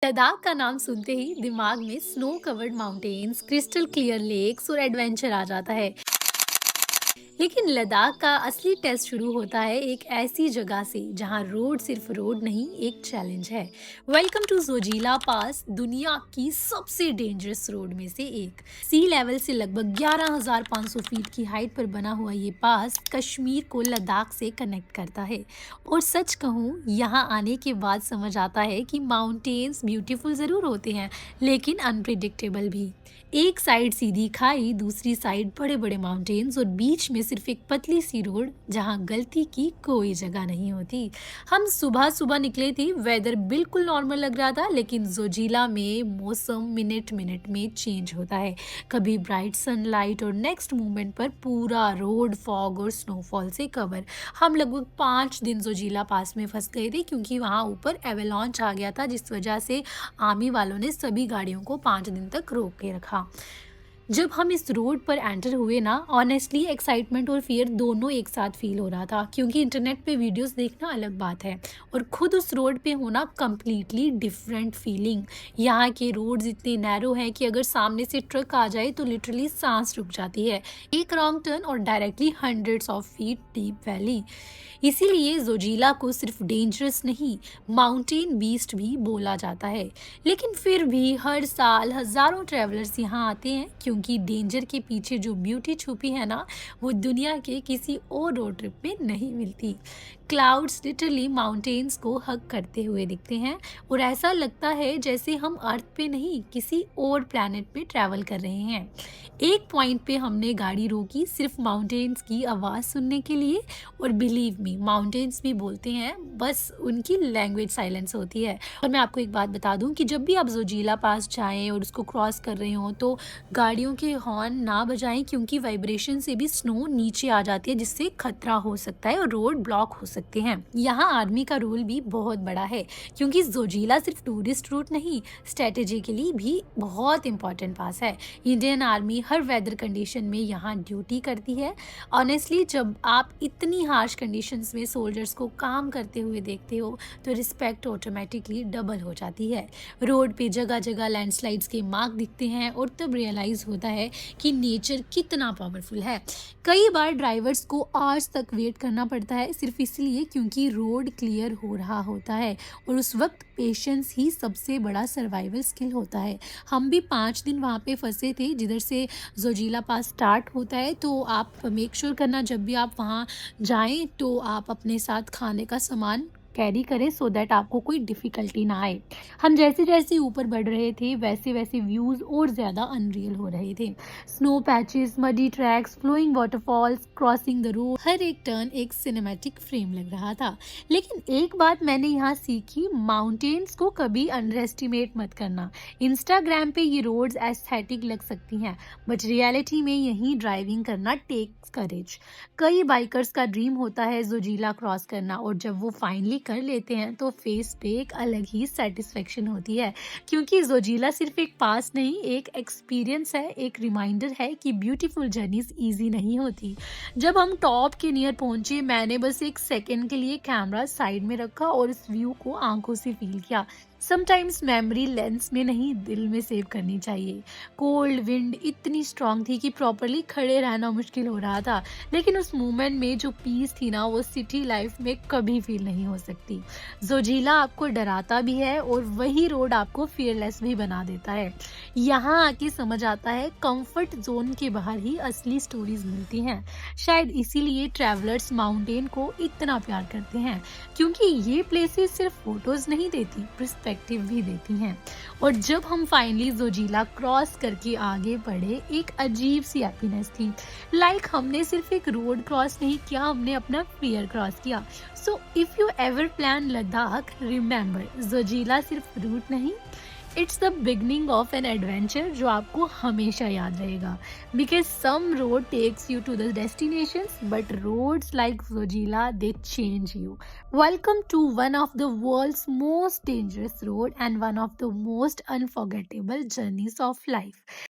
लद्दाख का नाम सुनते ही दिमाग में snow covered mountains, crystal clear lakes और एडवेंचर आ जाता है। लेकिन लद्दाख का असली टेस्ट शुरू होता है एक ऐसी जगह से जहां रोड सिर्फ रोड नहीं, एक चैलेंज है। वेलकम टू जोजिला पास, दुनिया की सबसे डेंजरस रोड में से एक। सी लेवल से लगभग 11,500 फीट की हाइट पर बना हुआ ये पास कश्मीर को लद्दाख से कनेक्ट करता है। और सच कहूँ, यहाँ आने के बाद समझ आता है कि माउंटेन्स ब्यूटीफुल ज़रूर होते हैं, लेकिन अनप्रिडिक्टेबल भी। एक साइड सीधी खाई, दूसरी साइड बड़े बड़े माउंटेन्स और बीच में सिर्फ एक पतली सी रोड जहां गलती की कोई जगह नहीं होती। हम सुबह सुबह निकले थे, वेदर बिल्कुल नॉर्मल लग रहा था, लेकिन जोजिला में मौसम मिनट मिनट में चेंज होता है। कभी ब्राइट सनलाइट और नेक्स्ट मोमेंट पर पूरा रोड फॉग और स्नोफॉल से कवर। हम लगभग 5 दिन जोजिला पास में फंस गए थे, क्योंकि वहां ऊपर एवेलॉन्च आ गया था, जिस वजह से आर्मी वालों ने सभी गाड़ियों को 5 दिन तक रोक के रखा। जब हम इस रोड पर एंटर हुए ना, ऑनेस्टली एक्साइटमेंट और फियर दोनों एक साथ फील हो रहा था, क्योंकि इंटरनेट पे वीडियोस देखना अलग बात है और खुद उस रोड पे होना कम्प्लीटली डिफरेंट फीलिंग। यहाँ के रोड्स इतने नैरो हैं कि अगर सामने से ट्रक आ जाए तो लिटरली सांस रुक जाती है। एक रॉन्ग टर्न और directly hundreds of feet deep valley. इसीलिए जोजिला को सिर्फ डेंजरस नहीं, माउंटेन बीस्ट भी बोला जाता है। लेकिन फिर भी हर साल हजारों ट्रैवलर्स यहाँ आते हैं, क्योंकि डेंजर के पीछे जो ब्यूटी छुपी है ना, वो दुनिया के किसी और रोड ट्रिप में नहीं मिलती। क्लाउड्स लिटरली माउंटेन्स को हग करते हुए दिखते हैं और ऐसा लगता है जैसे हम अर्थ पे नहीं, किसी और प्लैनेट पे ट्रैवल कर रहे हैं। एक पॉइंट पे हमने गाड़ी रोकी सिर्फ माउंटेन्स की आवाज़ सुनने के लिए, और बिलीव मी, माउंटेन्स भी बोलते हैं, बस उनकी लैंग्वेज साइलेंस होती है। और मैं आपको एक बात बता दूं कि जब भी आप जोजिला पास जाएं और उसको क्रॉस कर रहे हो तो गाड़ियों के हॉर्न ना बजाएं, क्योंकि वाइब्रेशन से भी स्नो नीचे आ जाती है, जिससे खतरा हो सकता है और रोड ब्लॉक हो सकते हैं। यहाँ आर्मी का रोल भी बहुत बड़ा है, क्योंकि जोजिला सिर्फ टूरिस्ट रूट नहीं, स्ट्रेटेजिकली भी बहुत इंपॉर्टेंट पास है। इंडियन आर्मी हर वेदर कंडीशन में यहाँ ड्यूटी करती है। ऑनेस्टली, जब आप इतनी हार्श कंडीशंस में सोल्जर्स को काम करते हुए देखते हो तो रिस्पेक्ट ऑटोमेटिकली डबल हो जाती है। रोड पे जगह जगह लैंडस्लाइड्स के मार्क दिखते हैं और तब रियलाइज होता है कि नेचर कितना पावरफुल है। कई बार ड्राइवर्स को आवर्स तक वेट करना पड़ता है, सिर्फ इसलिए क्योंकि रोड क्लियर हो रहा होता है, और उस वक्त पेशेंस ही सबसे बड़ा सर्वाइवल स्किल होता है। हम भी 5 दिन वहाँ पे फंसे थे, जिधर से जोजिला पास स्टार्ट होता है। तो आप मेक श्योर करना, जब भी आप वहाँ जाएं तो आप अपने साथ खाने का सामान कैरी करें, सो दैट आपको कोई डिफ़िकल्टी ना आए। हम जैसे जैसे ऊपर बढ़ रहे थे, वैसे वैसे व्यूज़ और ज़्यादा अनरियल हो रहे थे। Snow patches, muddy tracks, flowing waterfalls, crossing the road, हर एक टर्न एक सिनेमैटिक फ्रेम लग रहा था। लेकिन एक बात मैंने यहाँ सीखी, माउंटेन्स को कभी अंडर एस्टिमेट मत करना। इंस्टाग्राम पे ये रोड्स एस्थेटिक लग सकती हैं, बट रियलिटी में यहीं ड्राइविंग करना टेक्स करेज। कई बाइकर्स का ड्रीम होता है जोजिला क्रॉस करना, और जब वो फाइनली कर लेते हैं तो फेस पे एक अलग ही सेटिस्फेक्शन होती है, क्योंकि जोजिला सिर्फ एक पास नहीं, एक एक्सपीरियंस है, एक रिमाइंडर है कि ब्यूटीफुल जर्नीज इजी नहीं होती। जब हम टॉप के नियर पहुंचे, मैंने बस एक सेकेंड के लिए कैमरा साइड में रखा और इस व्यू को आंखों से फील किया। समटाइम्स मेमोरी लेंस में नहीं, दिल में सेव करनी चाहिए। कोल्ड विंड इतनी स्ट्रांग थी कि प्रॉपरली खड़े रहना मुश्किल हो रहा था, लेकिन उस मोमेंट में जो पीस थी ना, वो सिटी लाइफ में कभी फील नहीं हो सकती। जोजिला आपको डराता भी है और वही रोड आपको फियरलेस भी बना देता है। यहाँ आके समझ आता है, कंफर्ट जोन के बाहर ही असली स्टोरीज मिलती हैं। शायद इसीलिए ट्रैवलर्स माउंटेन को इतना प्यार करते हैं, क्योंकि ये प्लेसेस सिर्फ फोटोज नहीं देती, पर्सपेक्टिव भी देती हैं। और जब हम फाइनली जोजिला क्रॉस करके आगे बढ़े, एक अजीब सी हैप्पीनेस थी। लाइक हमने सिर्फ एक रोड क्रॉस नहीं किया, हमने अपना फियर क्रॉस किया। So if you ever plan Ladakh, remember, Zojila सिर्फ रूट नहीं, it's the beginning of an adventure जो आपको हमेशा याद रहेगा। Because some road takes you to the destinations, but roads like Zojila, they change you. Welcome to one of the world's most dangerous road and one of the most unforgettable journeys of life.